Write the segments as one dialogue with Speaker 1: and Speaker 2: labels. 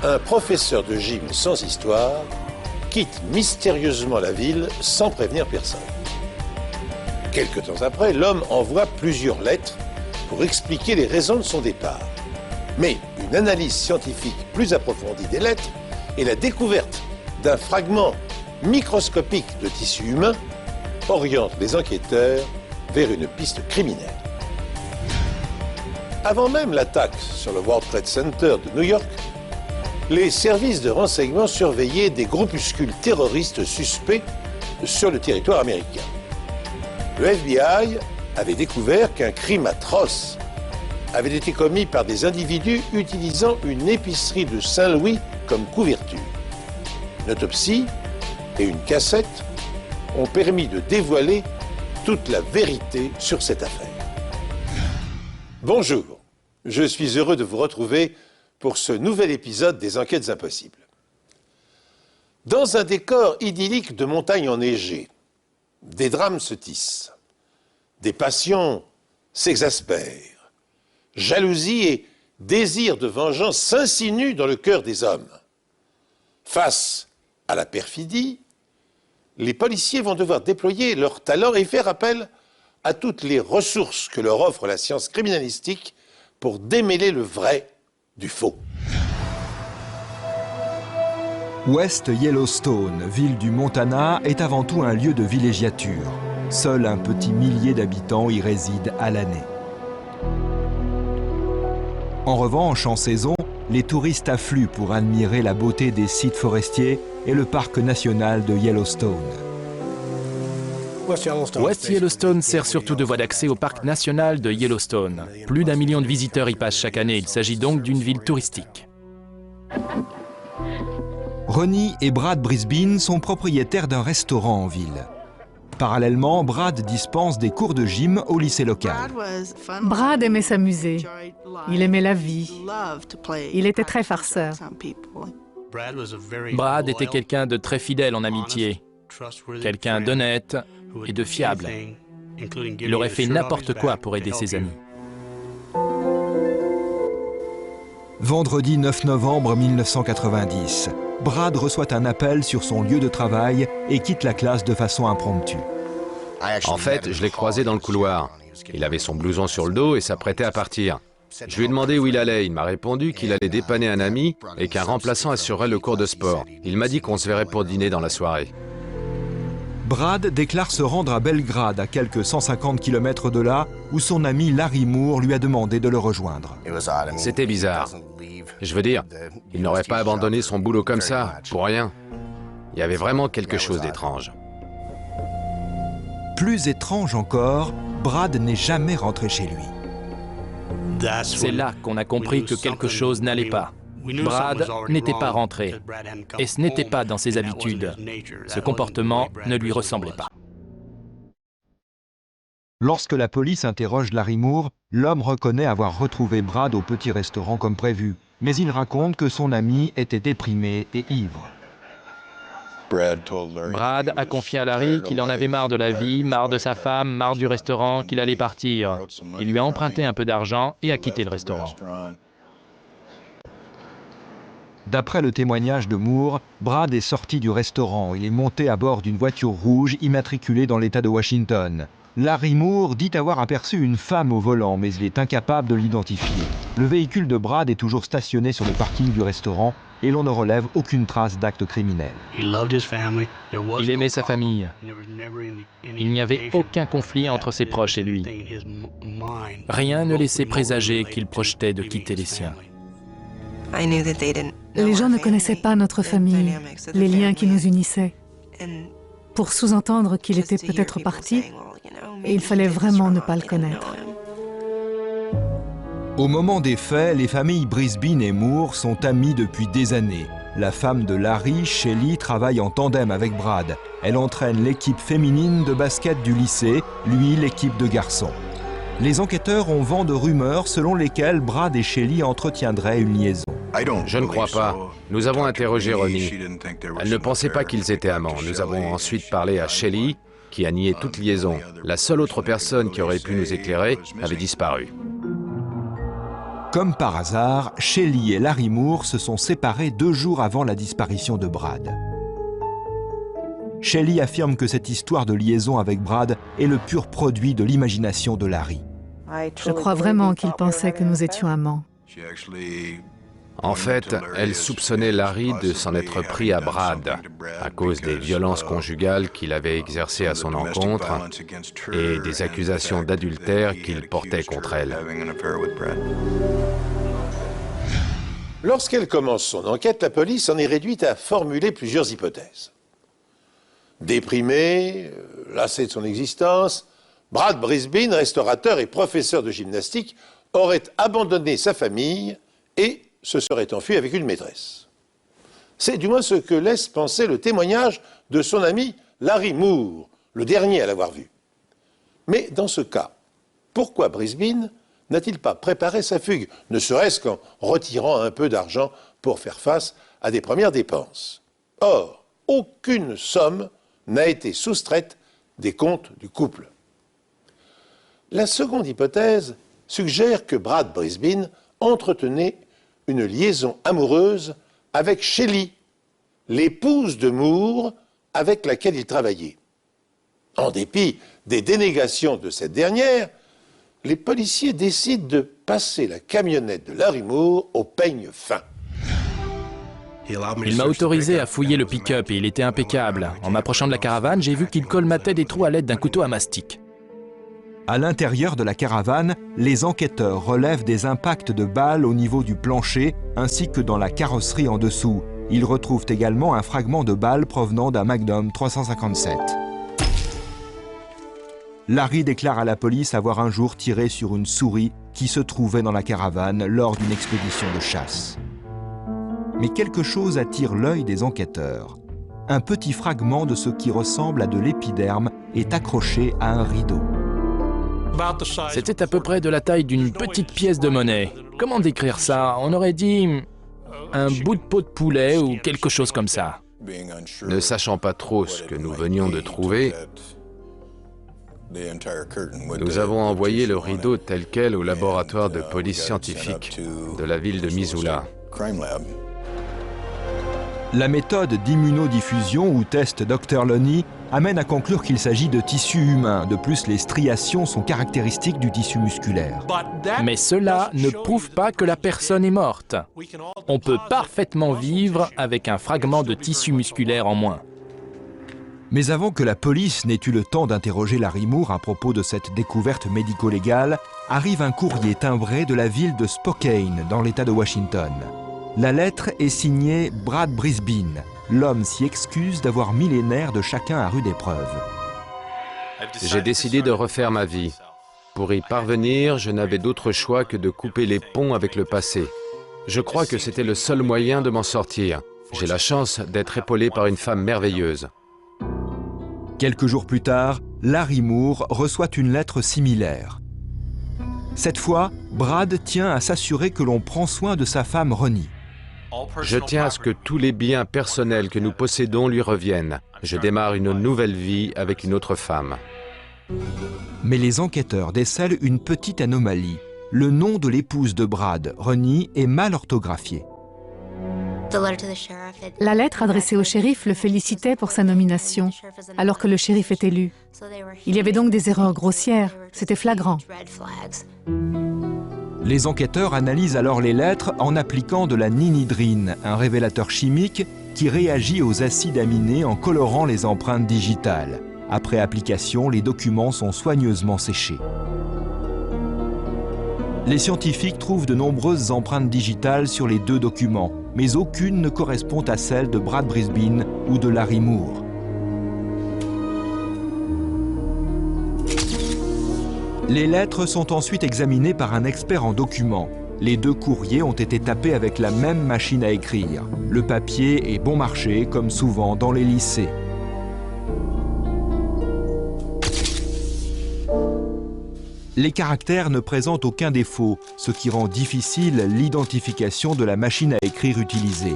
Speaker 1: Un professeur de gym sans histoire quitte mystérieusement la ville sans prévenir personne. Quelque temps après, l'homme envoie plusieurs lettres pour expliquer les raisons de son départ. Mais une analyse scientifique plus approfondie des lettres et la découverte d'un fragment microscopique de tissu humain oriente les enquêteurs vers une piste criminelle. Avant même l'attaque sur le World Trade Center de New York, les services de renseignement surveillaient des groupuscules terroristes suspects sur le territoire américain. Le FBI avait découvert qu'un crime atroce avait été commis par des individus utilisant une épicerie de Saint-Louis comme couverture. Une autopsie et une cassette ont permis de dévoiler toute la vérité sur cette affaire. Bonjour, je suis heureux de vous retrouver pour ce nouvel épisode des Enquêtes impossibles. Dans un décor idyllique de montagnes enneigées, des drames se tissent, des passions s'exaspèrent, jalousie et désir de vengeance s'insinuent dans le cœur des hommes. Face à la perfidie, les policiers vont devoir déployer leur talent et faire appel à toutes les ressources que leur offre la science criminalistique pour démêler le vrai du faux.
Speaker 2: West Yellowstone, ville du Montana, est avant tout un lieu de villégiature. Seul un petit millier d'habitants y résident à l'année. En revanche, en saison, les touristes affluent pour admirer la beauté des sites forestiers et le parc national de Yellowstone.
Speaker 3: West Yellowstone sert surtout de voie d'accès au parc national de Yellowstone. Plus d'1 million de visiteurs y passent chaque année. Il s'agit donc d'une ville touristique.
Speaker 2: Ronnie et Brad Brisbane sont propriétaires d'un restaurant en ville. Parallèlement, Brad dispense des cours de gym au lycée local.
Speaker 4: Brad aimait s'amuser. Il aimait la vie. Il était très farceur.
Speaker 3: Brad était quelqu'un de très fidèle en amitié, quelqu'un d'honnête et de fiable. Il aurait fait n'importe quoi pour aider ses amis.
Speaker 2: Vendredi 9 novembre 1990, Brad reçoit un appel sur son lieu de travail et quitte la classe de façon impromptue.
Speaker 5: En fait, je l'ai croisé dans le couloir. Il avait son blouson sur le dos et s'apprêtait à partir. Je lui ai demandé où il allait. Il m'a répondu qu'il allait dépanner un ami et qu'un remplaçant assurerait le cours de sport. Il m'a dit qu'on se verrait pour dîner dans la soirée.
Speaker 2: Brad déclare se rendre à Belgrade, à quelques 150 km de là, où son ami Larry Moore lui a demandé de le rejoindre.
Speaker 5: C'était bizarre. Je veux dire, il n'aurait pas abandonné son boulot comme ça, pour rien. Il y avait vraiment quelque chose d'étrange.
Speaker 2: Plus étrange encore, Brad n'est jamais rentré chez lui.
Speaker 3: C'est là qu'on a compris que quelque chose n'allait pas. Brad n'était pas rentré, et ce n'était pas dans ses habitudes. Ce comportement ne lui ressemblait pas.
Speaker 2: Lorsque la police interroge Larry Moore, l'homme reconnaît avoir retrouvé Brad au petit restaurant comme prévu, mais il raconte que son ami était déprimé et ivre.
Speaker 3: Brad a confié à Larry qu'il en avait marre de la vie, marre de sa femme, marre du restaurant, qu'il allait partir. Il lui a emprunté un peu d'argent et a quitté le restaurant.
Speaker 2: D'après le témoignage de Moore, Brad est sorti du restaurant. Il est monté à bord d'une voiture rouge immatriculée dans l'État de Washington. Larry Moore dit avoir aperçu une femme au volant, mais il est incapable de l'identifier. Le véhicule de Brad est toujours stationné sur le parking du restaurant et l'on ne relève aucune trace d'acte criminel.
Speaker 3: Il aimait sa famille. Il n'y avait aucun conflit entre ses proches et lui. Rien ne laissait présager qu'il projetait de quitter les siens.
Speaker 4: Les gens ne connaissaient pas notre famille, les liens qui nous unissaient. Pour sous-entendre qu'il était peut-être parti, il fallait vraiment ne pas le connaître.
Speaker 2: Au moment des faits, les familles Brisbane et Moore sont amies depuis des années. La femme de Larry, Shelley, travaille en tandem avec Brad. Elle entraîne l'équipe féminine de basket du lycée, lui l'équipe de garçons. Les enquêteurs ont vent de rumeurs selon lesquelles Brad et Shelley entretiendraient une liaison.
Speaker 5: Je ne crois pas. Nous avons interrogé Ronnie. Elle ne pensait pas qu'ils étaient amants. Nous avons ensuite parlé à Shelley, qui a nié toute liaison. La seule autre personne qui aurait pu nous éclairer avait disparu.
Speaker 2: Comme par hasard, Shelley et Larry Moore se sont séparés 2 jours avant la disparition de Brad. Shelley affirme que cette histoire de liaison avec Brad est le pur produit de l'imagination de Larry.
Speaker 4: Je crois vraiment qu'il pensait que nous étions amants.
Speaker 5: En fait, elle soupçonnait Larry de s'en être pris à Brad à cause des violences conjugales qu'il avait exercées à son encontre et des accusations d'adultère qu'il portait contre elle.
Speaker 1: Lorsqu'elle commence son enquête, la police en est réduite à formuler plusieurs hypothèses. Déprimé, lassé de son existence, Brad Brisbane, restaurateur et professeur de gymnastique, aurait abandonné sa famille et se serait enfui avec une maîtresse. C'est du moins ce que laisse penser le témoignage de son ami Larry Moore, le dernier à l'avoir vu. Mais dans ce cas, pourquoi Brisbane n'a-t-il pas préparé sa fugue, ne serait-ce qu'en retirant un peu d'argent pour faire face à des premières dépenses? Or, aucune somme n'a été soustraite des comptes du couple. La seconde hypothèse suggère que Brad Brisbane entretenait une liaison amoureuse avec Shelley, l'épouse de Moore avec laquelle il travaillait. En dépit des dénégations de cette dernière, les policiers décident de passer la camionnette de Larry Moore au peigne fin.
Speaker 3: Il m'a autorisé à fouiller le pick-up et il était impeccable. En m'approchant de la caravane, j'ai vu qu'il colmatait des trous à l'aide d'un couteau à mastic.
Speaker 2: À l'intérieur de la caravane, les enquêteurs relèvent des impacts de balles au niveau du plancher ainsi que dans la carrosserie en dessous. Ils retrouvent également un fragment de balle provenant d'un Magnum 357. Larry déclare à la police avoir un jour tiré sur une souris qui se trouvait dans la caravane lors d'une expédition de chasse. Mais quelque chose attire l'œil des enquêteurs. Un petit fragment de ce qui ressemble à de l'épiderme est accroché à un rideau.
Speaker 3: C'était à peu près de la taille d'une petite pièce de monnaie. Comment décrire ça? On aurait dit un bout de peau de poulet ou quelque chose comme ça.
Speaker 5: Ne sachant pas trop ce que nous venions de trouver, nous avons envoyé le rideau tel quel au laboratoire de police scientifique de la ville de Missoula.
Speaker 2: La méthode d'immunodiffusion ou test Dr. Loney amène à conclure qu'il s'agit de tissu humain. De plus, les striations sont caractéristiques du tissu musculaire.
Speaker 3: Mais cela ne prouve pas que la personne est morte. On peut parfaitement vivre avec un fragment de tissu musculaire en moins.
Speaker 2: Mais avant que la police n'ait eu le temps d'interroger Larry Moore à propos de cette découverte médico-légale, arrive un courrier timbré de la ville de Spokane, dans l'État de Washington. La lettre est signée Brad Brisbane. L'homme s'y excuse d'avoir mis les nerfs de chacun à rude épreuve.
Speaker 5: J'ai décidé de refaire ma vie. Pour y parvenir, je n'avais d'autre choix que de couper les ponts avec le passé. Je crois que c'était le seul moyen de m'en sortir. J'ai la chance d'être épaulé par une femme merveilleuse.
Speaker 2: Quelques jours plus tard, Larry Moore reçoit une lettre similaire. Cette fois, Brad tient à s'assurer que l'on prend soin de sa femme Ronnie.
Speaker 5: Je tiens à ce que tous les biens personnels que nous possédons lui reviennent. Je démarre une nouvelle vie avec une autre femme.
Speaker 2: Mais les enquêteurs décèlent une petite anomalie. Le nom de l'épouse de Brad, Ronnie, est mal orthographié.
Speaker 4: La lettre adressée au shérif le félicitait pour sa nomination, alors que le shérif est élu. Il y avait donc des erreurs grossières, c'était flagrant.
Speaker 2: Les enquêteurs analysent alors les lettres en appliquant de la ninhydrine, un révélateur chimique qui réagit aux acides aminés en colorant les empreintes digitales. Après application, les documents sont soigneusement séchés. Les scientifiques trouvent de nombreuses empreintes digitales sur les 2 documents, mais aucune ne correspond à celle de Brad Brisbane ou de Larry Moore. Les lettres sont ensuite examinées par un expert en documents. Les 2 courriers ont été tapés avec la même machine à écrire. Le papier est bon marché, comme souvent dans les lycées. Les caractères ne présentent aucun défaut, ce qui rend difficile l'identification de la machine à écrire utilisée.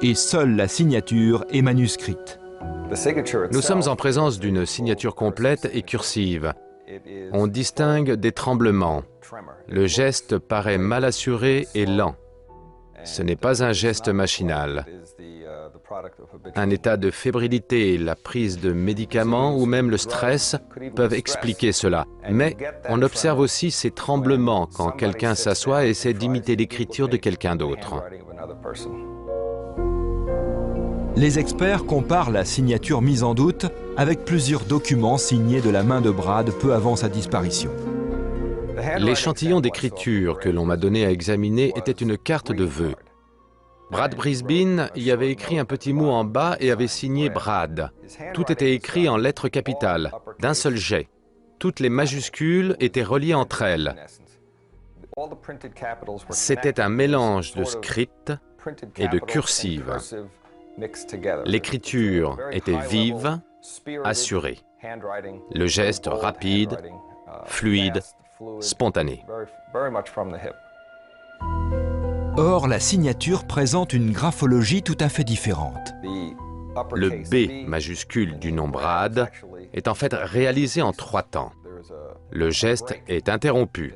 Speaker 2: Et seule la signature est manuscrite.
Speaker 5: Nous sommes en présence d'une signature complète et cursive. On distingue des tremblements. Le geste paraît mal assuré et lent. Ce n'est pas un geste machinal. Un état de fébrilité, la prise de médicaments ou même le stress peuvent expliquer cela. Mais on observe aussi ces tremblements quand quelqu'un s'assoit et essaie d'imiter l'écriture de quelqu'un d'autre.
Speaker 2: Les experts comparent la signature mise en doute avec plusieurs documents signés de la main de Brad peu avant sa disparition.
Speaker 5: L'échantillon d'écriture que l'on m'a donné à examiner était une carte de vœux. Brad Brisbane y avait écrit un petit mot en bas et avait signé Brad. Tout était écrit en lettres capitales, d'un seul jet. Toutes les majuscules étaient reliées entre elles. C'était un mélange de script et de cursive. L'écriture était vive, assurée. Le geste rapide, fluide, spontané.
Speaker 2: Or, la signature présente une graphologie tout à fait différente.
Speaker 5: Le B majuscule du nom Brad est en fait réalisé en 3 temps. Le geste est interrompu.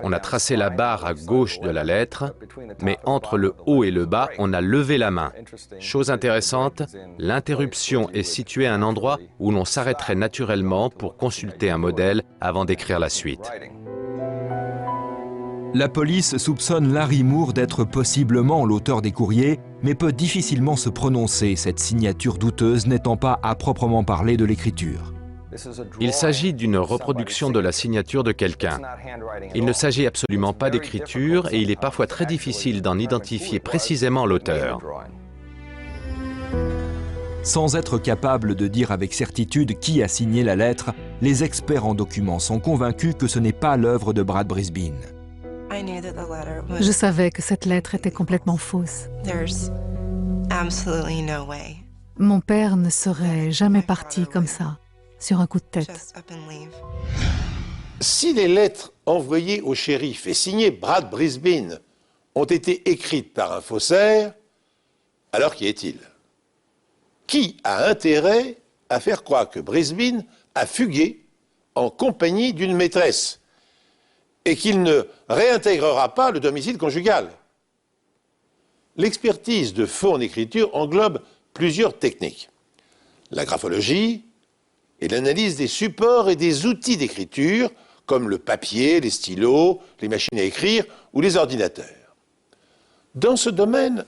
Speaker 5: On a tracé la barre à gauche de la lettre, mais entre le haut et le bas, on a levé la main. Chose intéressante, l'interruption est située à un endroit où l'on s'arrêterait naturellement pour consulter un modèle avant d'écrire la suite.
Speaker 2: La police soupçonne Larry Moore d'être possiblement l'auteur des courriers, mais peut difficilement se prononcer, cette signature douteuse n'étant pas à proprement parler de l'écriture.
Speaker 5: Il s'agit d'une reproduction de la signature de quelqu'un. Il ne s'agit absolument pas d'écriture et il est parfois très difficile d'en identifier précisément l'auteur.
Speaker 2: Sans être capable de dire avec certitude qui a signé la lettre, les experts en documents sont convaincus que ce n'est pas l'œuvre de Brad Brisbane.
Speaker 4: Je savais que cette lettre était complètement fausse. Mon père ne serait jamais parti comme ça, sur un coup de tête.
Speaker 1: Si les lettres envoyées au shérif et signées Brad Brisbane ont été écrites par un faussaire, alors qu'y est-il? Qui a intérêt à faire croire que Brisbane a fugué en compagnie d'une maîtresse et qu'il ne réintégrera pas le domicile conjugal? L'expertise de faux en écriture englobe plusieurs techniques. La graphologie et l'analyse des supports et des outils d'écriture, comme le papier, les stylos, les machines à écrire ou les ordinateurs. Dans ce domaine,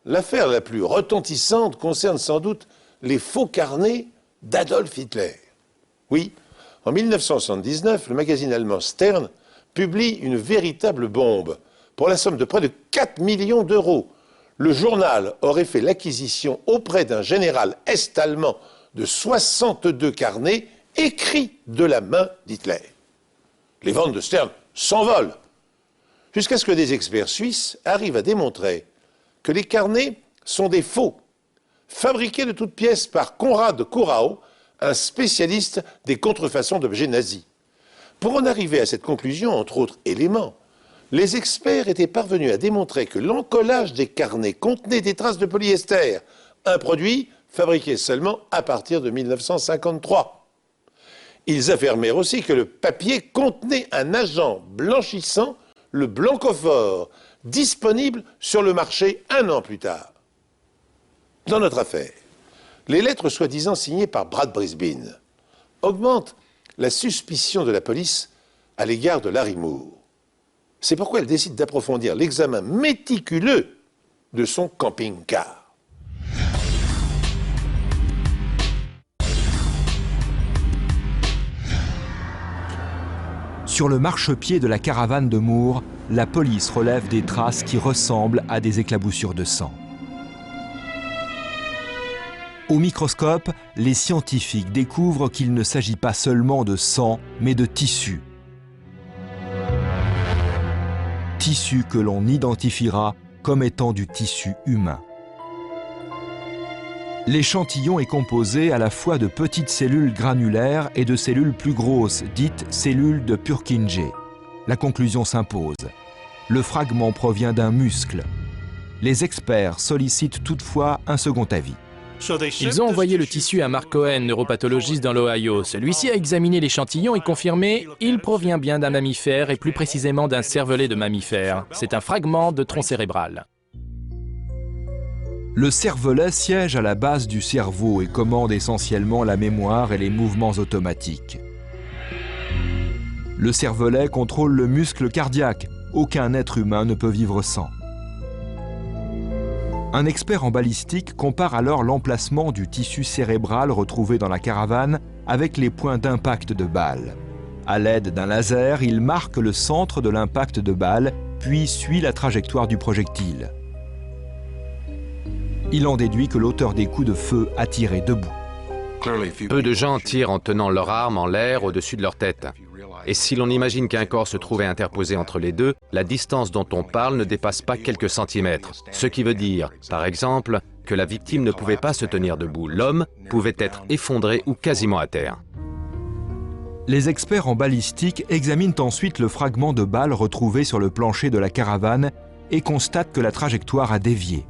Speaker 1: l'affaire la plus retentissante concerne sans doute les faux carnets d'Adolf Hitler. Oui, en 1979, le magazine allemand Stern publie une véritable bombe pour la somme de près de 4 millions d'euros. Le journal aurait fait l'acquisition auprès d'un général est-allemand de 62 carnets écrits de la main d'Hitler. Les ventes de Stern s'envolent, jusqu'à ce que des experts suisses arrivent à démontrer que les carnets sont des faux, fabriqués de toutes pièces par Konrad Kurau, un spécialiste des contrefaçons d'objets nazis. Pour en arriver à cette conclusion, entre autres éléments, les experts étaient parvenus à démontrer que l'encollage des carnets contenait des traces de polyester, un produit fabriqué seulement à partir de 1953. Ils affirmèrent aussi que le papier contenait un agent blanchissant, le blancophore, disponible sur le marché 1 an plus tard. Dans notre affaire, les lettres soi-disant signées par Brad Brisbane augmentent la suspicion de la police à l'égard de Larry Moore. C'est pourquoi elle décide d'approfondir l'examen méticuleux de son camping-car.
Speaker 2: Sur le marchepied de la caravane de Moore, la police relève des traces qui ressemblent à des éclaboussures de sang. Au microscope, les scientifiques découvrent qu'il ne s'agit pas seulement de sang, mais de tissu. Tissu que l'on identifiera comme étant du tissu humain. L'échantillon est composé à la fois de petites cellules granulaires et de cellules plus grosses, dites cellules de Purkinje. La conclusion s'impose. Le fragment provient d'un muscle. Les experts sollicitent toutefois un second avis.
Speaker 3: Ils ont envoyé le tissu à Mark Cohen, neuropathologiste dans l'Ohio. Celui-ci a examiné l'échantillon et confirmé « il provient bien d'un mammifère et plus précisément d'un cervelet de mammifère. C'est un fragment de tronc cérébral. »
Speaker 2: Le cervelet siège à la base du cerveau et commande essentiellement la mémoire et les mouvements automatiques. Le cervelet contrôle le muscle cardiaque. Aucun être humain ne peut vivre sans. Un expert en balistique compare alors l'emplacement du tissu cérébral retrouvé dans la caravane avec les points d'impact de balles. À l'aide d'un laser, il marque le centre de l'impact de balle, puis suit la trajectoire du projectile. Il en déduit que l'auteur des coups de feu a tiré debout.
Speaker 5: Peu de gens tirent en tenant leur arme en l'air au-dessus de leur tête. Et si l'on imagine qu'un corps se trouvait interposé entre les deux, la distance dont on parle ne dépasse pas quelques centimètres. Ce qui veut dire, par exemple, que la victime ne pouvait pas se tenir debout. L'homme pouvait être effondré ou quasiment à terre.
Speaker 2: Les experts en balistique examinent ensuite le fragment de balle retrouvé sur le plancher de la caravane et constatent que la trajectoire a dévié.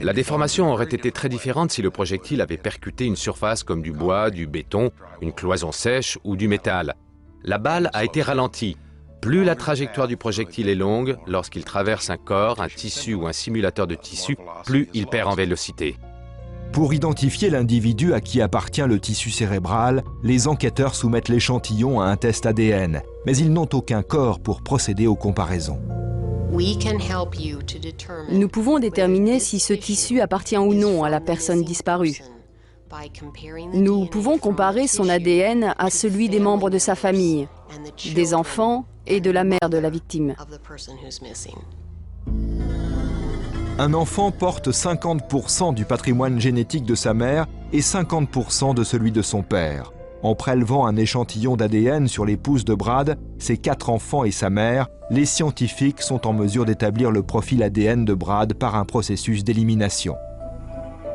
Speaker 5: La déformation aurait été très différente si le projectile avait percuté une surface comme du bois, du béton, une cloison sèche ou du métal. La balle a été ralentie. Plus la trajectoire du projectile est longue, lorsqu'il traverse un corps, un tissu ou un simulateur de tissu, plus il perd en vélocité.
Speaker 2: Pour identifier l'individu à qui appartient le tissu cérébral, les enquêteurs soumettent l'échantillon à un test ADN, mais ils n'ont aucun corps pour procéder aux comparaisons.
Speaker 6: Nous pouvons déterminer si ce tissu appartient ou non à la personne disparue. Nous pouvons comparer son ADN à celui des membres de sa famille, des enfants et de la mère de la victime.
Speaker 2: Un enfant porte 50% du patrimoine génétique de sa mère et 50% de celui de son père. En prélevant un échantillon d'ADN sur les pouces de Brad, ses 4 enfants et sa mère, les scientifiques sont en mesure d'établir le profil ADN de Brad par un processus d'élimination.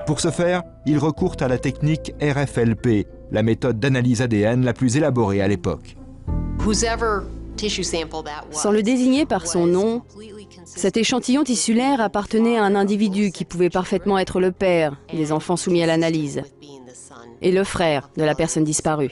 Speaker 2: Pour ce faire, ils recourent à la technique RFLP, la méthode d'analyse ADN la plus élaborée à l'époque.
Speaker 6: Sans le désigner par son nom, cet échantillon tissulaire appartenait à un individu qui pouvait parfaitement être le père des enfants soumis à l'analyse et le frère de la personne disparue.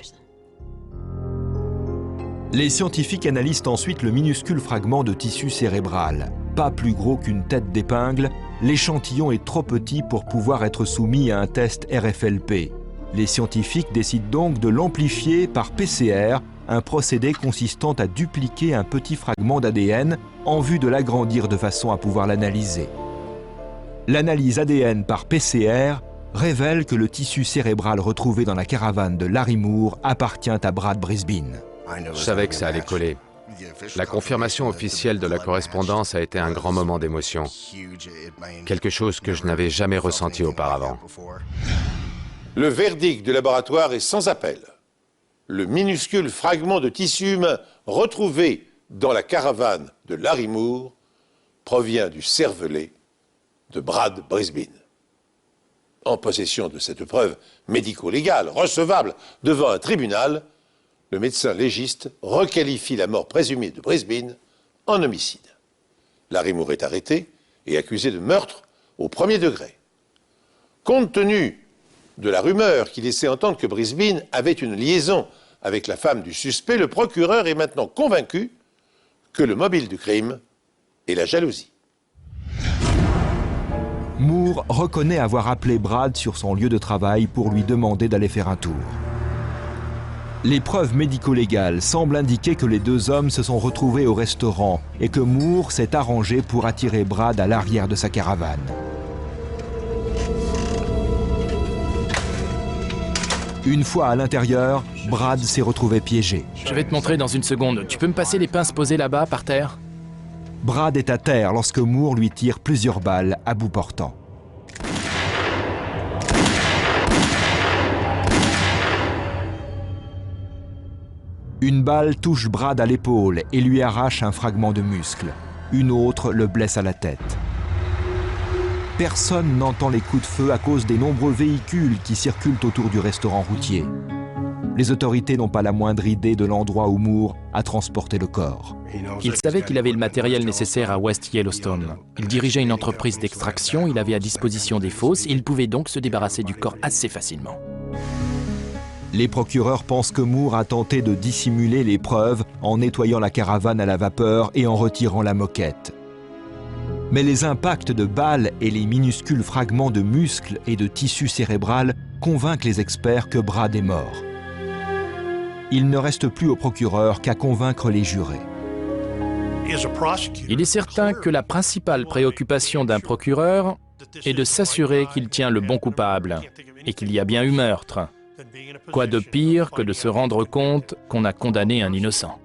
Speaker 2: Les scientifiques analysent ensuite le minuscule fragment de tissu cérébral. Pas plus gros qu'une tête d'épingle, l'échantillon est trop petit pour pouvoir être soumis à un test RFLP. Les scientifiques décident donc de l'amplifier par PCR, un procédé consistant à dupliquer un petit fragment d'ADN en vue de l'agrandir de façon à pouvoir l'analyser. L'analyse ADN par PCR révèle que le tissu cérébral retrouvé dans la caravane de Larry Moore appartient à Brad Brisbin.
Speaker 5: Je savais que ça allait coller. La confirmation officielle de la correspondance a été un grand moment d'émotion. Quelque chose que je n'avais jamais ressenti auparavant.
Speaker 1: Le verdict du laboratoire est sans appel. Le minuscule fragment de tissu humain retrouvé dans la caravane de Larry Moore provient du cervelet de Brad Brisbin. En possession de cette preuve médico-légale, recevable devant un tribunal, le médecin légiste requalifie la mort présumée de Brisbin en homicide. Larry Moore est arrêté et accusé de meurtre au premier degré. Compte tenu de la rumeur qui laissait entendre que Brisbin avait une liaison avec la femme du suspect, le procureur est maintenant convaincu que le mobile du crime est la jalousie.
Speaker 2: Moore reconnaît avoir appelé Brad sur son lieu de travail pour lui demander d'aller faire un tour. Les preuves médico-légales semblent indiquer que les deux hommes se sont retrouvés au restaurant et que Moore s'est arrangé pour attirer Brad à l'arrière de sa caravane. Une fois à l'intérieur, Brad s'est retrouvé piégé.
Speaker 3: Je vais te montrer dans une seconde. Tu peux me passer les pinces posées là-bas, par terre ?
Speaker 2: Brad est à terre lorsque Moore lui tire plusieurs balles à bout portant. Une balle touche Brad à l'épaule et lui arrache un fragment de muscle. Une autre le blesse à la tête. Personne n'entend les coups de feu à cause des nombreux véhicules qui circulent autour du restaurant routier. Les autorités n'ont pas la moindre idée de l'endroit où Moore a transporté le corps.
Speaker 3: Il savait qu'il avait le matériel nécessaire à West Yellowstone. Il dirigeait une entreprise d'extraction, il avait à disposition des fosses, il pouvait donc se débarrasser du corps assez facilement.
Speaker 2: Les procureurs pensent que Moore a tenté de dissimuler les preuves en nettoyant la caravane à la vapeur et en retirant la moquette. Mais les impacts de balles et les minuscules fragments de muscles et de tissu cérébral convainquent les experts que Brad est mort. Il ne reste plus au procureur qu'à convaincre les jurés.
Speaker 3: Il est certain que la principale préoccupation d'un procureur est de s'assurer qu'il tient le bon coupable et qu'il y a bien eu meurtre. Quoi de pire que de se rendre compte qu'on a condamné un innocent?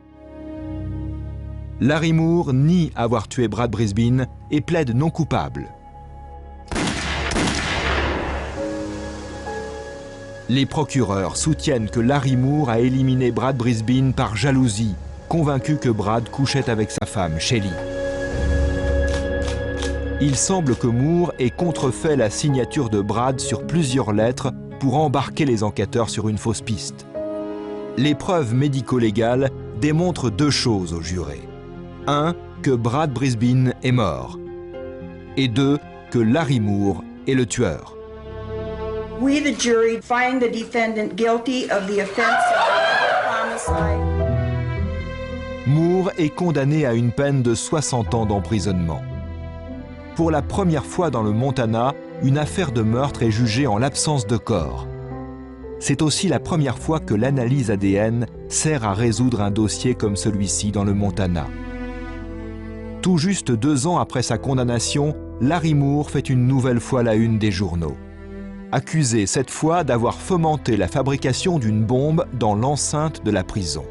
Speaker 2: Larry Moore nie avoir tué Brad Brisbane et plaide non coupable. Les procureurs soutiennent que Larry Moore a éliminé Brad Brisbane par jalousie, convaincu que Brad couchait avec sa femme, Shelly. Il semble que Moore ait contrefait la signature de Brad sur plusieurs lettres pour embarquer les enquêteurs sur une fausse piste. Les preuves médico-légales démontrent deux choses aux jurés. 1. Que Brad Brisbane est mort. Et 2. Que Larry Moore est le tueur.
Speaker 7: We, the jury, find the defendant guilty of the offense of homicide.
Speaker 2: Moore est condamné à une peine de 60 ans d'emprisonnement. Pour la première fois dans le Montana, une affaire de meurtre est jugée en l'absence de corps. C'est aussi la première fois que l'analyse ADN sert à résoudre un dossier comme celui-ci dans le Montana. Tout juste 2 ans après sa condamnation, Larry Moore fait une nouvelle fois la une des journaux. Accusé cette fois d'avoir fomenté la fabrication d'une bombe dans l'enceinte de la prison.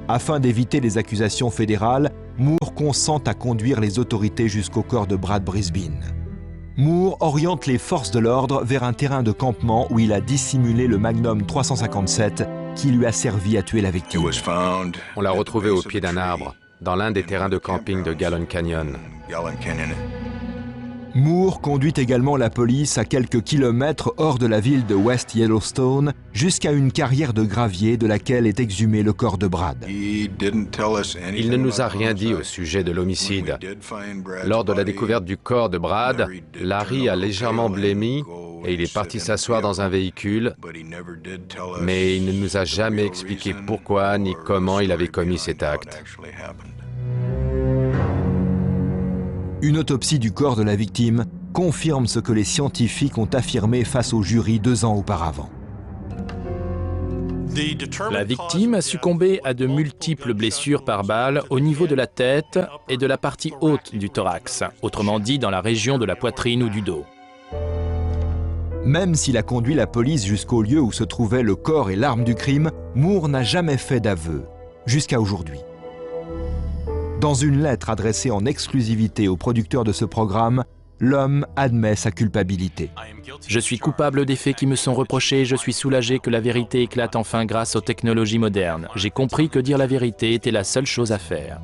Speaker 2: Afin d'éviter les accusations fédérales, Moore consent à conduire les autorités jusqu'au corps de Brad Brisbane. Moore oriente les forces de l'ordre vers un terrain de campement où il a dissimulé le Magnum 357 qui lui a servi à tuer la victime.
Speaker 5: On l'a retrouvé au pied d'un arbre, dans l'un des terrains de camping de Gallon Canyon.
Speaker 2: Moore conduit également la police à quelques kilomètres hors de la ville de West Yellowstone jusqu'à une carrière de gravier de laquelle est exhumé le corps de Brad.
Speaker 5: Il ne nous a rien dit au sujet de l'homicide. Lors de la découverte du corps de Brad, Larry a légèrement blêmi et il est parti s'asseoir dans un véhicule, mais il ne nous a jamais expliqué pourquoi ni comment il avait commis cet acte.
Speaker 2: Une autopsie du corps de la victime confirme ce que les scientifiques ont affirmé face au jury 2 ans auparavant.
Speaker 3: La victime a succombé à de multiples blessures par balle au niveau de la tête et de la partie haute du thorax, autrement dit dans la région de la poitrine ou du dos.
Speaker 2: Même s'il a conduit la police jusqu'au lieu où se trouvait le corps et l'arme du crime, Moore n'a jamais fait d'aveu, jusqu'à aujourd'hui. Dans une lettre adressée en exclusivité aux producteurs de ce programme, l'homme admet sa culpabilité.
Speaker 3: Je suis coupable des faits qui me sont reprochés et je suis soulagé que la vérité éclate enfin grâce aux technologies modernes. J'ai compris que dire la vérité était la seule chose à faire.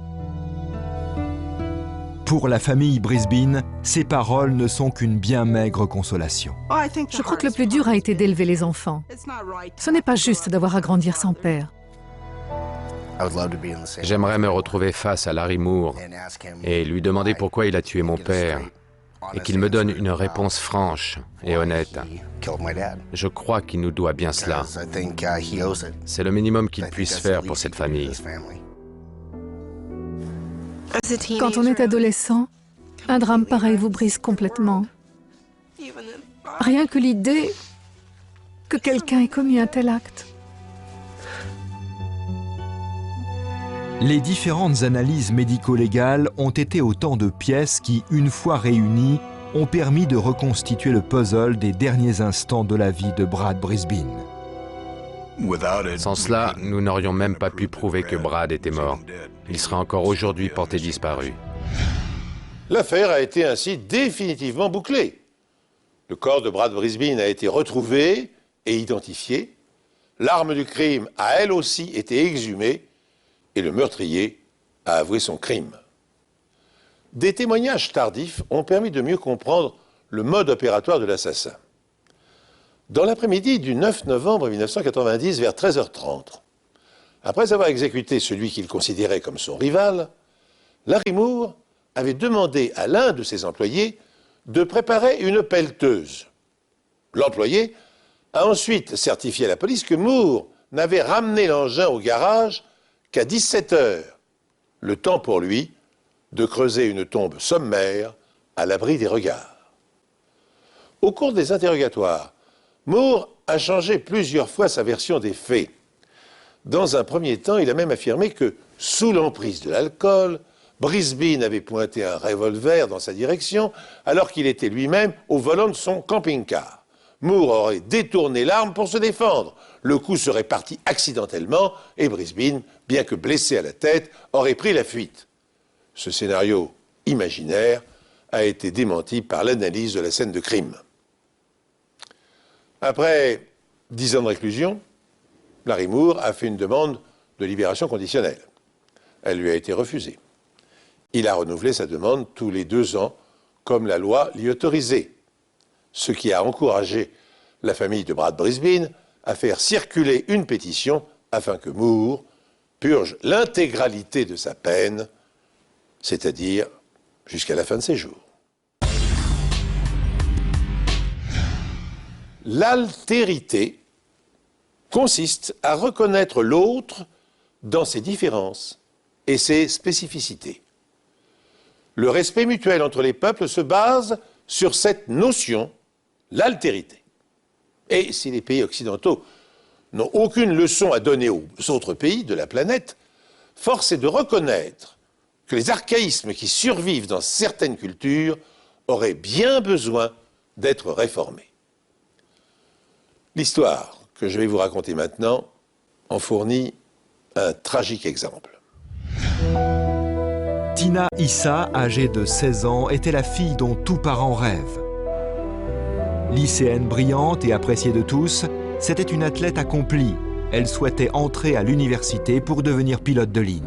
Speaker 2: Pour la famille Brisbane, ces paroles ne sont qu'une bien maigre consolation.
Speaker 4: Je crois que le plus dur a été d'élever les enfants. Ce n'est pas juste d'avoir à grandir sans père.
Speaker 5: J'aimerais me retrouver face à Larry Moore et lui demander pourquoi il a tué mon père et qu'il me donne une réponse franche et honnête. Je crois qu'il nous doit bien cela. C'est le minimum qu'il puisse faire pour cette famille.
Speaker 4: Quand on est adolescent, un drame pareil vous brise complètement. Rien que l'idée que quelqu'un ait commis un tel acte.
Speaker 2: Les différentes analyses médico-légales ont été autant de pièces qui, une fois réunies, ont permis de reconstituer le puzzle des derniers instants de la vie de Brad Brisbane.
Speaker 5: Sans cela, nous n'aurions même pas pu prouver que Brad était mort. Il serait encore aujourd'hui porté disparu.
Speaker 1: L'affaire a été ainsi définitivement bouclée. Le corps de Brad Brisbane a été retrouvé et identifié. L'arme du crime a elle aussi été exhumée et le meurtrier a avoué son crime. Des témoignages tardifs ont permis de mieux comprendre le mode opératoire de l'assassin. Dans l'après-midi du 9 novembre 1990, vers 13h30, après avoir exécuté celui qu'il considérait comme son rival, Larry Moore avait demandé à l'un de ses employés de préparer une pelleteuse. L'employé a ensuite certifié à la police que Moore n'avait ramené l'engin au garage qu'à 17h, le temps pour lui de creuser une tombe sommaire à l'abri des regards. Au cours des interrogatoires, Moore a changé plusieurs fois sa version des faits. Dans un premier temps, il a même affirmé que, sous l'emprise de l'alcool, Brisbane avait pointé un revolver dans sa direction alors qu'il était lui-même au volant de son camping-car. Moore aurait détourné l'arme pour se défendre. Le coup serait parti accidentellement et Brisbane, bien que blessé à la tête, aurait pris la fuite. Ce scénario imaginaire a été démenti par l'analyse de la scène de crime. Après 10 ans de réclusion, Larry Moore a fait une demande de libération conditionnelle. Elle lui a été refusée. Il a renouvelé sa demande tous les 2 ans, comme la loi l'y autorisait, ce qui a encouragé la famille de Brad Brisbane à faire circuler une pétition afin que Moore purge l'intégralité de sa peine, c'est-à-dire jusqu'à la fin de ses jours. L'altérité consiste à reconnaître l'autre dans ses différences et ses spécificités. Le respect mutuel entre les peuples se base sur cette notion, l'altérité. Et si les pays occidentaux n'ont aucune leçon à donner aux autres pays de la planète, force est de reconnaître que les archaïsmes qui survivent dans certaines cultures auraient bien besoin d'être réformés. L'histoire que je vais vous raconter maintenant en fournit un tragique exemple.
Speaker 2: Tina Issa, âgée de 16 ans, était la fille dont tout parent rêve. Lycéenne brillante et appréciée de tous, c'était une athlète accomplie. Elle souhaitait entrer à l'université pour devenir pilote de ligne.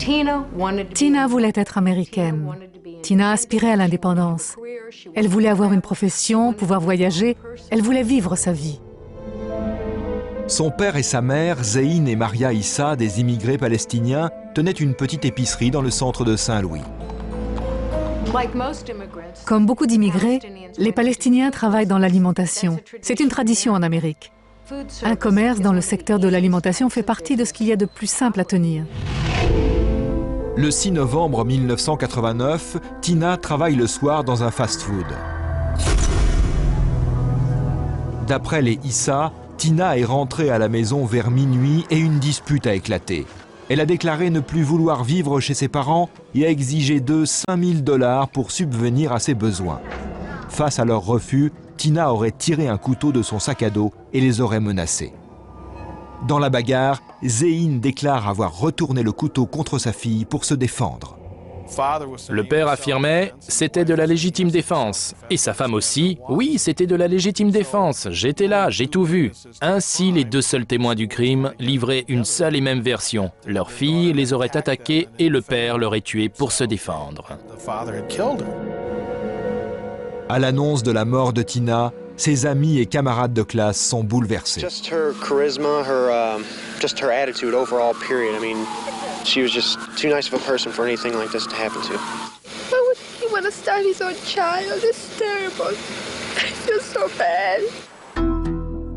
Speaker 4: Tina voulait être américaine. Tina aspirait à l'indépendance. Elle voulait avoir une profession, pouvoir voyager. Elle voulait vivre sa vie.
Speaker 2: Son père et sa mère, Zeyn et Maria Issa, des immigrés palestiniens, tenaient une petite épicerie dans le centre de Saint-Louis.
Speaker 4: Comme beaucoup d'immigrés, les Palestiniens travaillent dans l'alimentation. C'est une tradition en Amérique. Un commerce dans le secteur de l'alimentation fait partie de ce qu'il y a de plus simple à tenir.
Speaker 2: Le 6 novembre 1989, Tina travaille le soir dans un fast-food. D'après les Issa, Tina est rentrée à la maison vers minuit et une dispute a éclaté. Elle a déclaré ne plus vouloir vivre chez ses parents et a exigé d'eux 5 000 $ pour subvenir à ses besoins. Face à leur refus, Tina aurait tiré un couteau de son sac à dos et les aurait menacés. Dans la bagarre, Zeyn déclare avoir retourné le couteau contre sa fille pour se défendre.
Speaker 3: Le père affirmait « c'était de la légitime défense ». Et sa femme aussi « oui, c'était de la légitime défense, j'étais là, j'ai tout vu ». Ainsi, les 2 seuls témoins du crime livraient une seule et même version. Leur fille les aurait attaqués et le père l'aurait tué pour se défendre.
Speaker 2: À l'annonce de la mort de Tina, ses amis et camarades de classe sont bouleversés.
Speaker 8: Just her charisma, just her attitude overall, period. I mean, she was just too nice of a person for anything like this to happen to.
Speaker 9: Why would he want to start his own child? It's terrible. I feel so bad.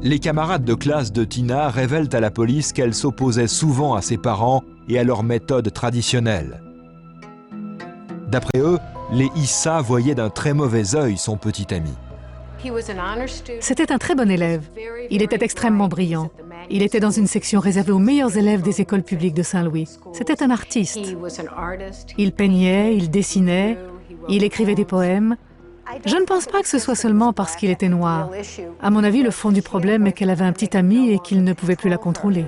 Speaker 2: Les camarades de classe de Tina révèlent à la police qu'elle s'opposait souvent à ses parents et à leurs méthodes traditionnelles. D'après eux, les Issa voyaient d'un très mauvais œil son petit ami.
Speaker 4: C'était un très bon élève. Il était extrêmement brillant. Il était dans une section réservée aux meilleurs élèves des écoles publiques de Saint-Louis. C'était un artiste. Il peignait, il dessinait, il écrivait des poèmes. Je ne pense pas que ce soit seulement parce qu'il était noir. À mon avis, le fond du problème est qu'elle avait un petit ami et qu'il ne pouvait plus la contrôler.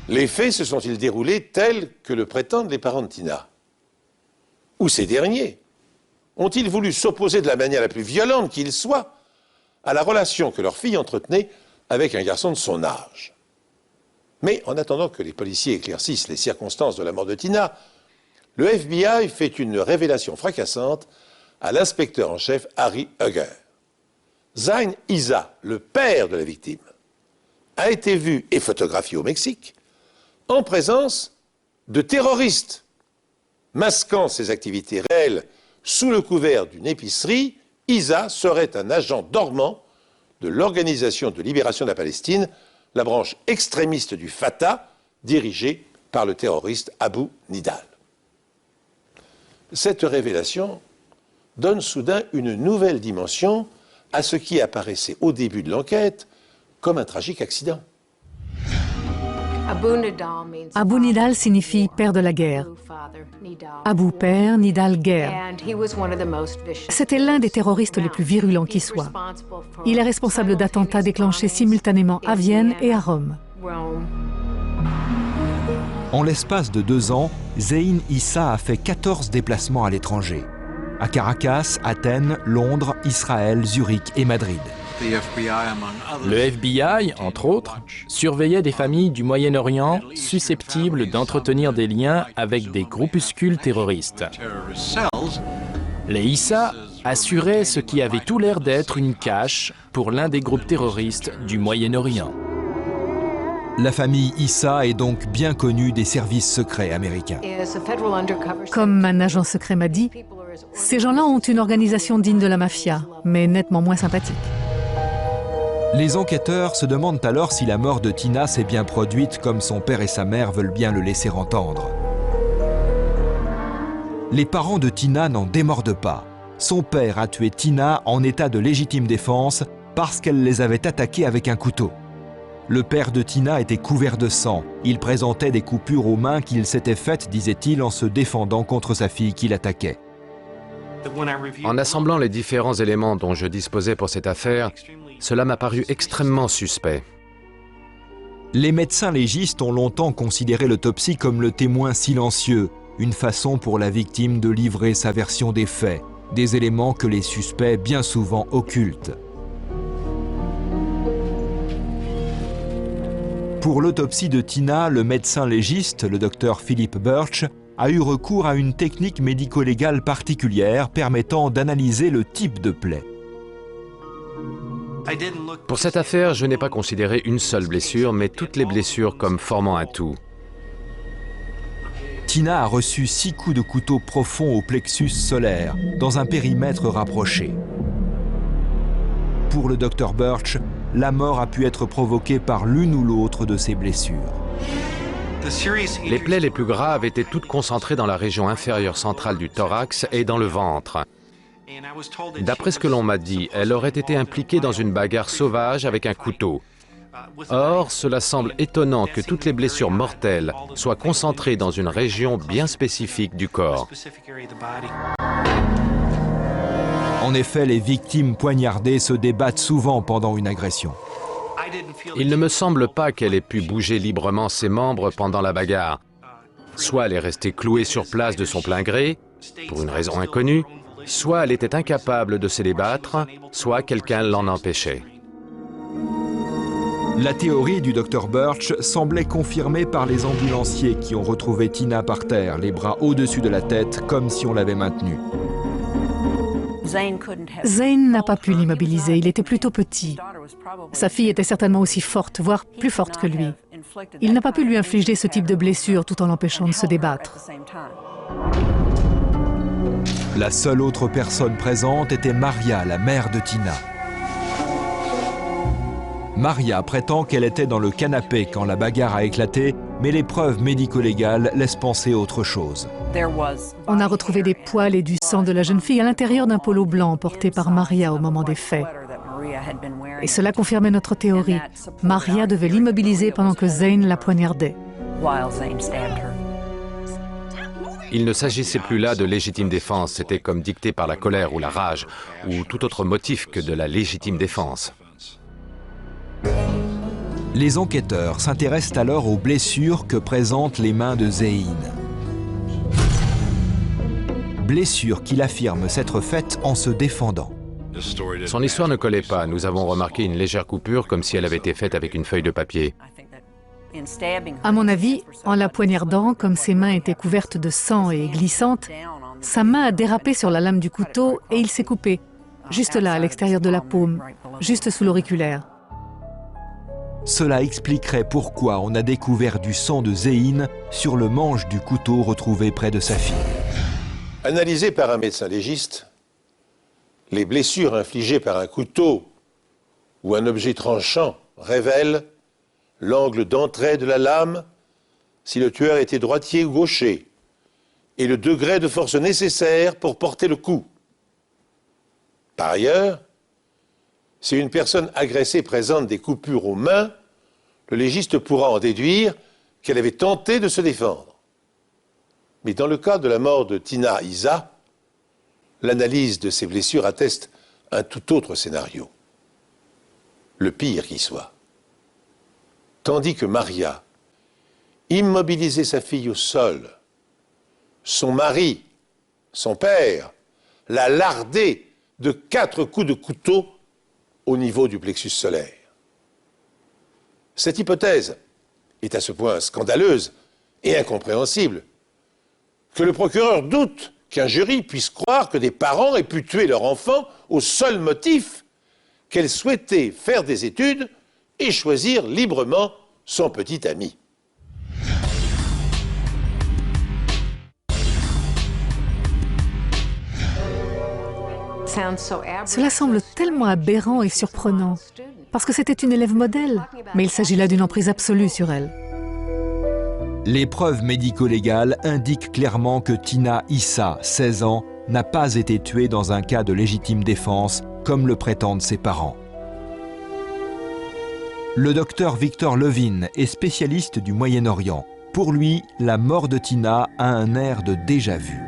Speaker 1: Les faits se sont-ils déroulés tels que le prétendent les parents de Tina? Ou ces derniers ont-ils voulu s'opposer de la manière la plus violente qu'il soit à la relation que leur fille entretenait avec un garçon de son âge? Mais en attendant que les policiers éclaircissent les circonstances de la mort de Tina, le FBI fait une révélation fracassante à l'inspecteur en chef Harry Hugger. Zain Issa, le père de la victime, a été vu et photographié au Mexique en présence de terroristes masquant ses activités réelles sous le couvert d'une épicerie. Issa serait un agent dormant de l'Organisation de libération de la Palestine, la branche extrémiste du Fatah, dirigée par le terroriste Abu Nidal. Cette révélation donne soudain une nouvelle dimension à ce qui apparaissait au début de l'enquête comme un tragique accident.
Speaker 4: Abu Nidal signifie père de la guerre. Abu père, Nidal guerre. C'était l'un des terroristes les plus virulents qui soit. Il est responsable d'attentats déclenchés simultanément à Vienne et à Rome.
Speaker 2: En l'espace de 2 ans, Zain Issa a fait 14 déplacements à l'étranger. À Caracas, Athènes, Londres, Israël, Zurich et Madrid.
Speaker 3: Le FBI, entre autres, surveillait des familles du Moyen-Orient susceptibles d'entretenir des liens avec des groupuscules terroristes. Les Issa assuraient ce qui avait tout l'air d'être une cache pour l'un des groupes terroristes du Moyen-Orient.
Speaker 2: La famille Issa est donc bien connue des services secrets américains.
Speaker 4: Comme un agent secret m'a dit, ces gens-là ont une organisation digne de la mafia, mais nettement moins sympathique.
Speaker 2: Les enquêteurs se demandent alors si la mort de Tina s'est bien produite comme son père et sa mère veulent bien le laisser entendre. Les parents de Tina n'en démordent pas. Son père a tué Tina en état de légitime défense parce qu'elle les avait attaqués avec un couteau. Le père de Tina était couvert de sang. Il présentait des coupures aux mains qu'il s'était faites, disait-il, en se défendant contre sa fille qui l'attaquait.
Speaker 5: En assemblant les différents éléments dont je disposais pour cette affaire, cela m'a paru extrêmement suspect.
Speaker 2: Les médecins légistes ont longtemps considéré l'autopsie comme le témoin silencieux, une façon pour la victime de livrer sa version des faits, des éléments que les suspects bien souvent occultent. Pour l'autopsie de Tina, le médecin légiste, le docteur Philip Birch, a eu recours à une technique médico-légale particulière permettant d'analyser le type de plaie.
Speaker 5: Pour cette affaire, je n'ai pas considéré une seule blessure, mais toutes les blessures comme formant un tout.
Speaker 2: Tina a reçu 6 coups de couteau profonds au plexus solaire, dans un périmètre rapproché. Pour le docteur Birch, la mort a pu être provoquée par l'une ou l'autre de ces blessures.
Speaker 5: Les plaies les plus graves étaient toutes concentrées dans la région inférieure centrale du thorax et dans le ventre. D'après ce que l'on m'a dit, elle aurait été impliquée dans une bagarre sauvage avec un couteau. Or, cela semble étonnant que toutes les blessures mortelles soient concentrées dans une région bien spécifique du corps.
Speaker 2: En effet, les victimes poignardées se débattent souvent pendant une agression.
Speaker 5: Il ne me semble pas qu'elle ait pu bouger librement ses membres pendant la bagarre. Soit elle est restée clouée sur place de son plein gré, pour une raison inconnue, soit elle était incapable de se débattre, soit quelqu'un l'en empêchait.
Speaker 2: La théorie du Dr Birch semblait confirmée par les ambulanciers qui ont retrouvé Tina par terre, les bras au-dessus de la tête, comme si on l'avait maintenue.
Speaker 4: Zain n'a pas pu l'immobiliser, il était plutôt petit. Sa fille était certainement aussi forte, voire plus forte que lui. Il n'a pas pu lui infliger ce type de blessure tout en l'empêchant de se débattre.
Speaker 2: La seule autre personne présente était Maria, la mère de Tina. Maria prétend qu'elle était dans le canapé quand la bagarre a éclaté, mais les preuves médico-légales laissent penser autre chose.
Speaker 4: On a retrouvé des poils et du sang de la jeune fille à l'intérieur d'un polo blanc porté par Maria au moment des faits. Et cela confirmait notre théorie. Maria devait l'immobiliser pendant que Zain la poignardait.
Speaker 5: Il ne s'agissait plus là de légitime défense, c'était comme dicté par la colère ou la rage, ou tout autre motif que de la légitime défense.
Speaker 2: Les enquêteurs s'intéressent alors aux blessures que présentent les mains de Zain. Blessures qu'il affirme s'être faites en se défendant.
Speaker 5: Son histoire ne collait pas. Nous avons remarqué une légère coupure comme si elle avait été faite avec une feuille de papier.
Speaker 4: À mon avis, en la poignardant, comme ses mains étaient couvertes de sang et glissantes, sa main a dérapé sur la lame du couteau et il s'est coupé, juste là, à l'extérieur de la paume. juste sous l'auriculaire.
Speaker 2: Cela expliquerait pourquoi on a découvert du sang de Zéine sur le manche du couteau retrouvé près de sa fille.
Speaker 1: Analysées par un médecin légiste, les blessures infligées par un couteau ou un objet tranchant révèlent l'angle d'entrée de la lame, si le tueur était droitier ou gaucher, et le degré de force nécessaire pour porter le coup. Par ailleurs, si une personne agressée présente des coupures aux mains, le légiste pourra en déduire qu'elle avait tenté de se défendre. Mais dans le cas de la mort de Tina Issa, l'analyse de ces blessures atteste un tout autre scénario. Le pire qui soit. Tandis que Maria immobilisait sa fille au sol, son mari, son père, l'a lardée de 4 coups de couteau au niveau du plexus solaire. Cette hypothèse est à ce point scandaleuse et incompréhensible que le procureur doute qu'un jury puisse croire que des parents aient pu tuer leur enfant au seul motif qu'elle souhaitait faire des études et choisir librement son petit ami.
Speaker 4: Cela semble tellement aberrant et surprenant, parce que c'était une élève modèle, mais il s'agit là d'une emprise absolue sur elle.
Speaker 2: Les preuves médico-légales indiquent clairement que Tina Issa, 16 ans, n'a pas été tuée dans un cas de légitime défense, comme le prétendent ses parents. Le docteur Victor Levin est spécialiste du Moyen-Orient. Pour lui, la mort de Tina a un air de déjà-vu.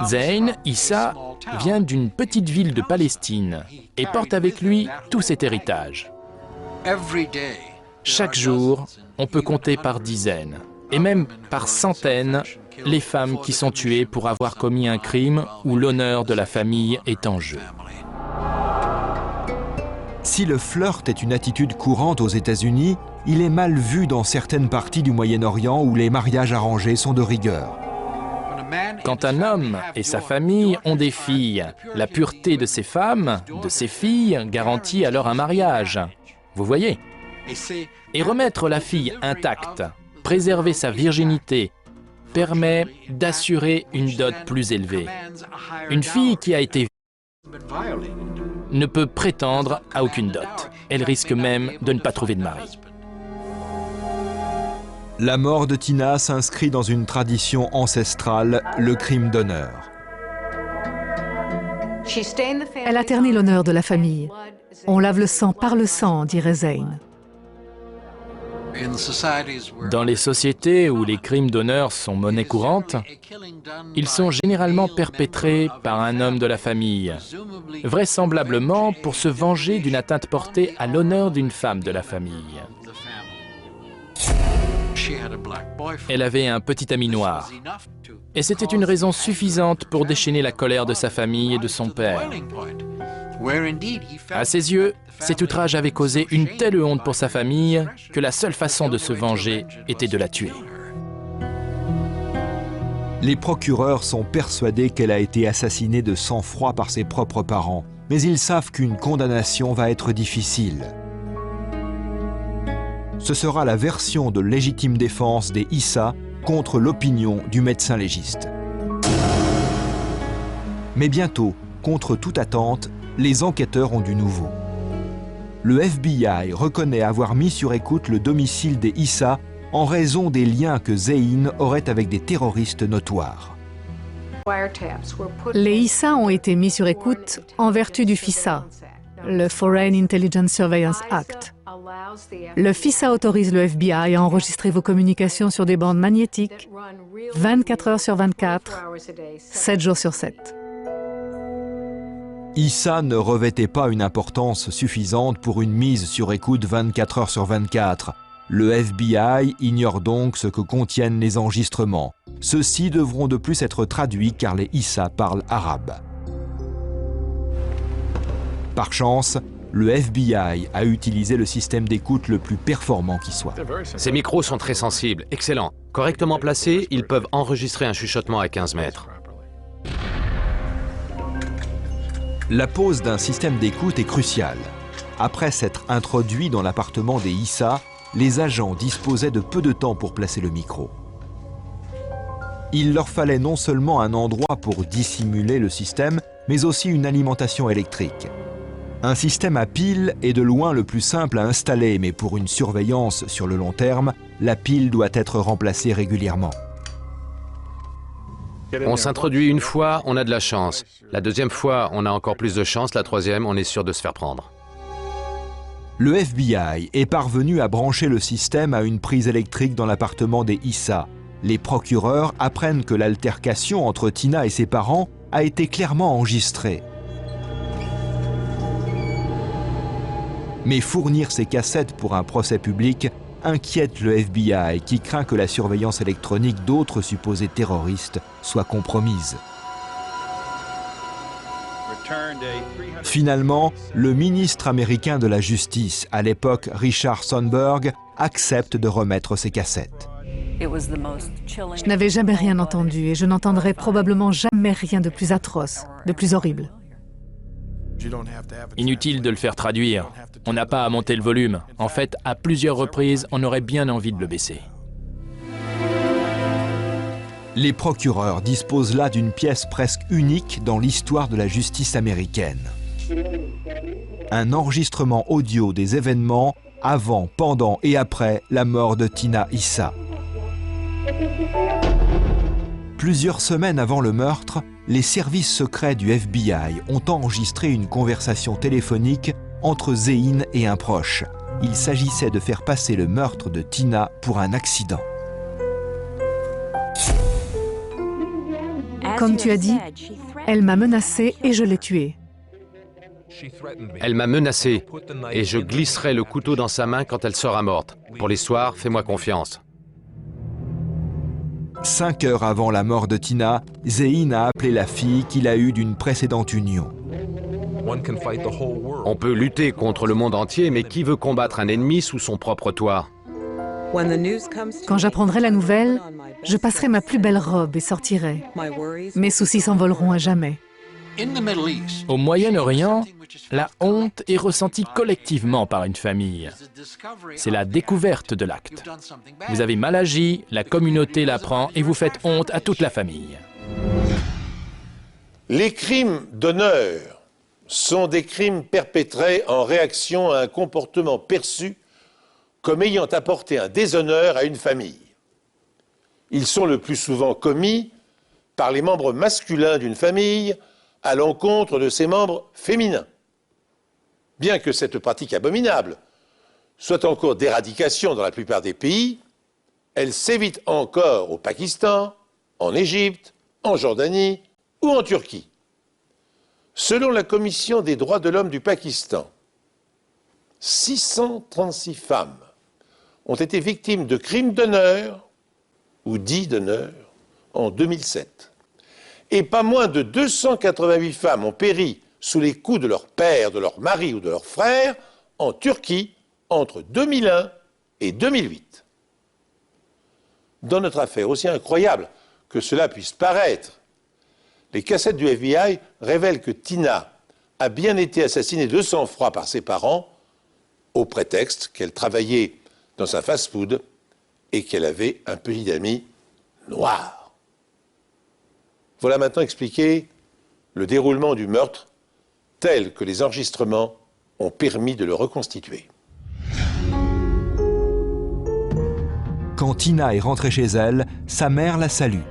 Speaker 3: Zayn Issa vient d'une petite ville de Palestine et porte avec lui tout cet héritage. Chaque jour, on peut compter par dizaines, et même par centaines, les femmes qui sont tuées pour avoir commis un crime où l'honneur de la famille est en jeu.
Speaker 2: Si le flirt est une attitude courante aux États-Unis, il est mal vu dans certaines parties du Moyen-Orient où les mariages arrangés sont de rigueur.
Speaker 3: Quand un homme et sa famille ont des filles, la pureté de ces femmes, de ces filles, garantit alors un mariage. Vous voyez ? Et remettre la fille intacte, préserver sa virginité, permet d'assurer une dot plus élevée. Une fille qui a été ne peut prétendre à aucune dot. Elle risque même de ne pas trouver de mari.
Speaker 2: La mort de Tina s'inscrit dans une tradition ancestrale, le crime d'honneur.
Speaker 4: Elle a terni l'honneur de la famille. On lave le sang par le sang, dirait Zayn.
Speaker 3: Dans les sociétés où les crimes d'honneur sont monnaie courante, ils sont généralement perpétrés par un homme de la famille, vraisemblablement pour se venger d'une atteinte portée à l'honneur d'une femme de la famille. Elle avait un petit ami noir, et c'était une raison suffisante pour déchaîner la colère de sa famille et de son père. À ses yeux, cet outrage avait causé une telle honte pour sa famille que la seule façon de se venger était de la tuer.
Speaker 2: Les procureurs sont persuadés qu'elle a été assassinée de sang-froid par ses propres parents, mais ils savent qu'une condamnation va être difficile. Ce sera la version de légitime défense des Issa contre l'opinion du médecin légiste. Mais bientôt, contre toute attente, les enquêteurs ont du nouveau. Le FBI reconnaît avoir mis sur écoute le domicile des Issa en raison des liens que Zayn aurait avec des terroristes notoires.
Speaker 4: Les Issa ont été mis sur écoute en vertu du FISA, le Foreign Intelligence Surveillance Act. Le FISA autorise le FBI à enregistrer vos communications sur des bandes magnétiques 24 heures sur 24, 7 jours sur 7.
Speaker 2: Issa ne revêtait pas une importance suffisante pour une mise sur écoute 24 heures sur 24. Le FBI ignore donc ce que contiennent les enregistrements. Ceux-ci devront de plus être traduits car les Issa parlent arabe. Par chance, le FBI a utilisé le système d'écoute le plus performant qui soit.
Speaker 5: Ces micros sont très sensibles, excellents. Correctement placés, ils peuvent enregistrer un chuchotement à 15 mètres.
Speaker 2: La pose d'un système d'écoute est cruciale. Après s'être introduits dans l'appartement des Issa, les agents disposaient de peu de temps pour placer le micro. Il leur fallait non seulement un endroit pour dissimuler le système, mais aussi une alimentation électrique. Un système à pile est de loin le plus simple à installer, mais pour une surveillance sur le long terme, la pile doit être remplacée régulièrement.
Speaker 5: On s'introduit une fois, on a de la chance. La deuxième fois, on a encore plus de chance. La troisième, on est sûr de se faire prendre.
Speaker 2: Le FBI est parvenu à brancher le système à une prise électrique dans l'appartement des Issa. Les procureurs apprennent que l'altercation entre Tina et ses parents a été clairement enregistrée. Mais fournir ces cassettes pour un procès public inquiète le FBI qui craint que la surveillance électronique d'autres supposés terroristes soit compromise. Finalement, le ministre américain de la Justice, à l'époque Richard Sandberg, accepte de remettre ces cassettes.
Speaker 4: Je n'avais jamais rien entendu et je n'entendrai probablement jamais rien de plus atroce, de plus horrible.
Speaker 3: Inutile de le faire traduire. On n'a pas à monter le volume. En fait, à plusieurs reprises, on aurait bien envie de le baisser.
Speaker 2: Les procureurs disposent là d'une pièce presque unique dans l'histoire de la justice américaine. Un enregistrement audio des événements avant, pendant et après la mort de Tina Issa. Plusieurs semaines avant le meurtre, les services secrets du FBI ont enregistré une conversation téléphonique entre Zéine et un proche. Il s'agissait de faire passer le meurtre de Tina pour un accident.
Speaker 4: Comme tu as dit, elle m'a menacée et je l'ai tuée.
Speaker 5: Elle m'a menacé et je glisserai le couteau dans sa main quand elle sera morte. Pour l'histoire, fais-moi confiance.
Speaker 2: 5 heures avant la mort de Tina, Zéine a appelé la fille qu'il a eue d'une précédente union.
Speaker 5: On peut lutter contre le monde entier, mais qui veut combattre un ennemi sous son propre toit?
Speaker 4: Quand j'apprendrai la nouvelle, je passerai ma plus belle robe et sortirai. Mes soucis s'envoleront à jamais.
Speaker 3: Au Moyen-Orient, la honte est ressentie collectivement par une famille. C'est la découverte de l'acte. Vous avez mal agi, la communauté l'apprend et vous faites honte à toute la famille.
Speaker 1: Les crimes d'honneur sont des crimes perpétrés en réaction à un comportement perçu comme ayant apporté un déshonneur à une famille. Ils sont le plus souvent commis par les membres masculins d'une famille à l'encontre de ses membres féminins. Bien que cette pratique abominable soit en cours d'éradication dans la plupart des pays, elle s'évite encore au Pakistan, en Égypte, en Jordanie ou en Turquie. Selon la Commission des droits de l'homme du Pakistan, 636 femmes ont été victimes de crimes d'honneur ou dits d'honneur en 2007. Et pas moins de 288 femmes ont péri sous les coups de leur père, de leur mari ou de leur frère en Turquie entre 2001 et 2008. Dans notre affaire, aussi incroyable que cela puisse paraître, les cassettes du FBI révèlent que Tina a bien été assassinée de sang-froid par ses parents au prétexte qu'elle travaillait dans un fast-food et qu'elle avait un petit ami noir. Voilà maintenant expliqué le déroulement du meurtre tel que les enregistrements ont permis de le reconstituer.
Speaker 2: Quand Tina est rentrée chez elle, sa mère la salue.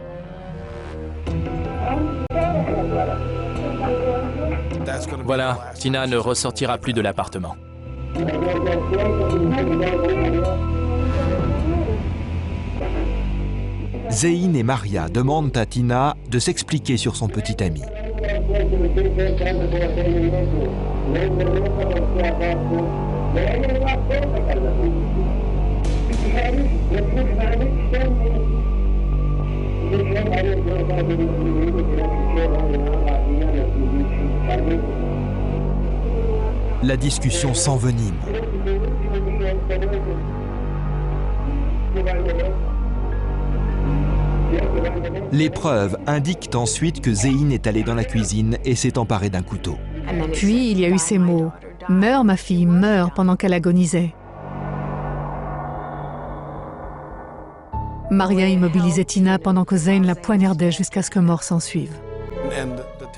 Speaker 3: Voilà, Tina ne ressortira plus de l'appartement.
Speaker 2: Zéine et Maria demandent à Tina de s'expliquer sur son petit ami. La discussion s'envenime. Les preuves indiquent ensuite que Zéine est allé dans la cuisine et s'est emparé d'un couteau.
Speaker 4: Puis il y a eu ces mots « Meurs, ma fille, meurs » pendant qu'elle agonisait. Maria immobilisait Tina pendant que Zane la poignardait jusqu'à ce que mort s'ensuive.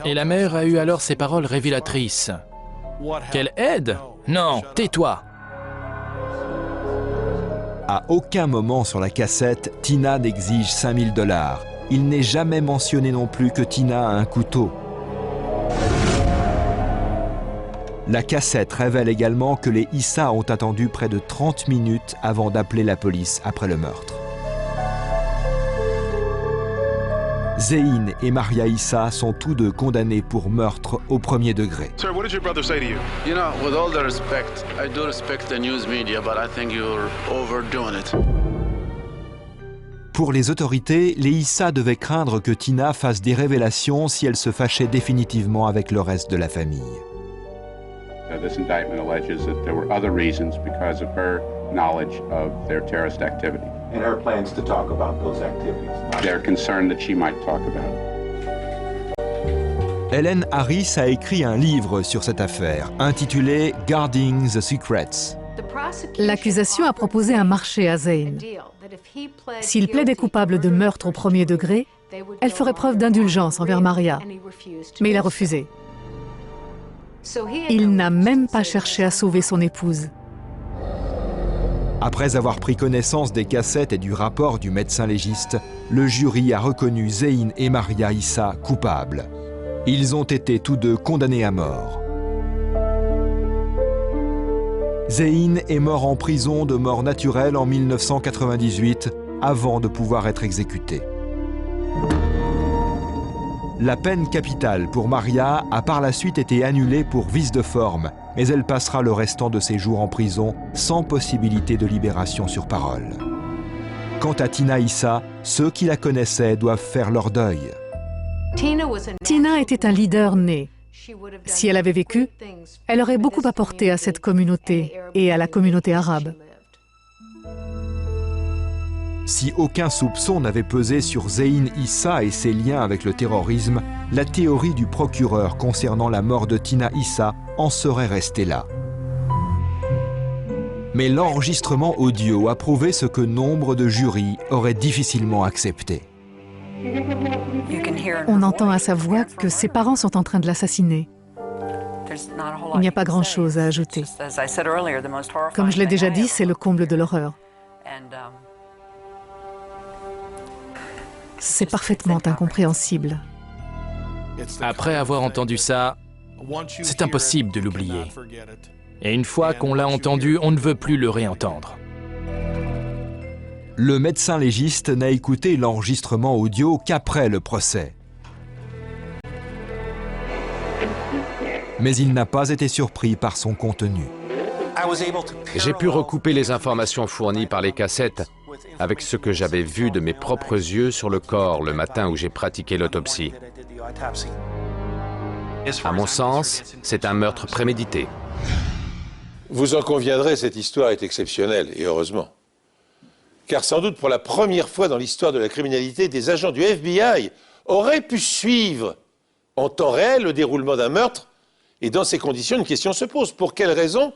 Speaker 3: Et la mère a eu alors ces paroles révélatrices. Quelle aide? Non, tais-toi!
Speaker 2: À aucun moment sur la cassette, Tina n'exige 5 000 $. Il n'est jamais mentionné non plus que Tina a un couteau. La cassette révèle également que les Issa ont attendu près de 30 minutes avant d'appeler la police après le meurtre. Zane et Maria Issa sont tous deux condamnés pour meurtre au premier degré.
Speaker 10: Sir, what did your brother say to you?
Speaker 11: You know, with all the respect, I do respect the news media, but I think you're overdoing it.
Speaker 2: Pour les autorités, les Issa devaient craindre que Tina fasse des révélations si elle se fâchait définitivement avec le reste de la famille.
Speaker 10: This indictment alleges that there were other reasons because of her knowledge of their terrorist activity.
Speaker 1: And her plans to talk about those activities.
Speaker 10: They're concerned that she might talk about it.
Speaker 2: Helen Harris a écrit un livre sur cette affaire, intitulé « Guarding the Secrets ».
Speaker 4: L'accusation a proposé un marché à Zane. S'il plaidait coupable de meurtre au premier degré, elle ferait preuve d'indulgence envers Maria. Mais il a refusé. Il n'a même pas cherché à sauver son épouse.
Speaker 2: Après avoir pris connaissance des cassettes et du rapport du médecin légiste, le jury a reconnu Zane et Maria Issa coupables. Ils ont été tous deux condamnés à mort. Zane est mort en prison de mort naturelle en 1998, avant de pouvoir être exécuté. La peine capitale pour Maria a par la suite été annulée pour vice de forme, mais elle passera le restant de ses jours en prison sans possibilité de libération sur parole. Quant à Tina Issa, ceux qui la connaissaient doivent faire leur deuil.
Speaker 4: Tina était un leader né. Si elle avait vécu, elle aurait beaucoup apporté à cette communauté et à la communauté arabe.
Speaker 2: Si aucun soupçon n'avait pesé sur Zane Issa et ses liens avec le terrorisme, la théorie du procureur concernant la mort de Tina Issa en serait restée là. Mais l'enregistrement audio a prouvé ce que nombre de jurys auraient difficilement accepté.
Speaker 4: On entend à sa voix que ses parents sont en train de l'assassiner. Il n'y a pas grand-chose à ajouter. Comme je l'ai déjà dit, c'est le comble de l'horreur. C'est parfaitement incompréhensible.
Speaker 3: Après avoir entendu ça, c'est impossible de l'oublier. Et une fois qu'on l'a entendu, on ne veut plus le réentendre.
Speaker 2: Le médecin légiste n'a écouté l'enregistrement audio qu'après le procès. Mais il n'a pas été surpris par son contenu.
Speaker 5: J'ai pu recouper les informations fournies par les cassettes avec ce que j'avais vu de mes propres yeux sur le corps le matin où j'ai pratiqué l'autopsie. À mon sens, c'est un meurtre prémédité.
Speaker 1: Vous en conviendrez, cette histoire est exceptionnelle, et heureusement. Car sans doute pour la première fois dans l'histoire de la criminalité, des agents du FBI auraient pu suivre en temps réel le déroulement d'un meurtre, et dans ces conditions, une question se pose. Pour quelles raisons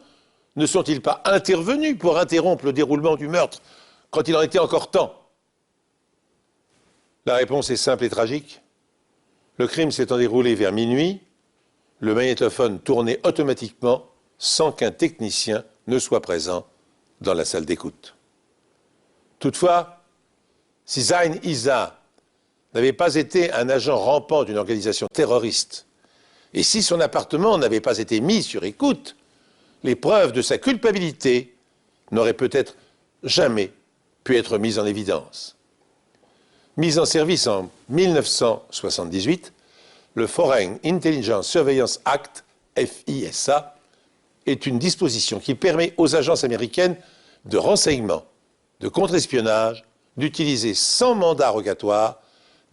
Speaker 1: ne sont-ils pas intervenus pour interrompre le déroulement du meurtre quand il en était encore temps? La réponse est simple et tragique. Le crime s'étant déroulé vers minuit, le magnétophone tournait automatiquement sans qu'un technicien ne soit présent dans la salle d'écoute. Toutefois, si Zane Issa n'avait pas été un agent rampant d'une organisation terroriste, et si son appartement n'avait pas été mis sur écoute, les preuves de sa culpabilité n'auraient peut-être jamais pu être mises en évidence. Mise en service en 1978, le Foreign Intelligence Surveillance Act, FISA, est une disposition qui permet aux agences américaines de renseignement, de contre-espionnage, d'utiliser sans mandat rogatoire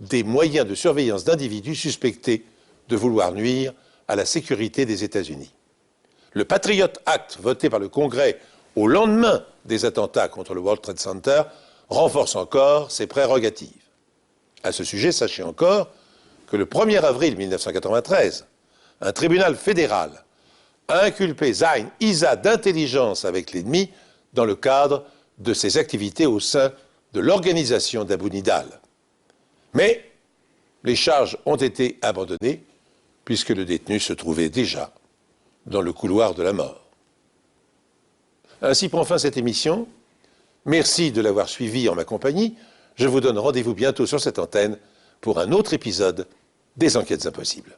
Speaker 1: des moyens de surveillance d'individus suspectés de vouloir nuire à la sécurité des États-Unis. Le Patriot Act, voté par le Congrès au lendemain des attentats contre le World Trade Center, renforce encore ses prérogatives. À ce sujet, sachez encore que le 1er avril 1993, un tribunal fédéral a inculpé Zain Issa d'intelligence avec l'ennemi dans le cadre de ses activités au sein de l'organisation d'Abu Nidal. Mais les charges ont été abandonnées puisque le détenu se trouvait déjà dans le couloir de la mort. Ainsi prend fin cette émission. Merci de l'avoir suivi en ma compagnie. Je vous donne rendez-vous bientôt sur cette antenne pour un autre épisode des Enquêtes Impossibles.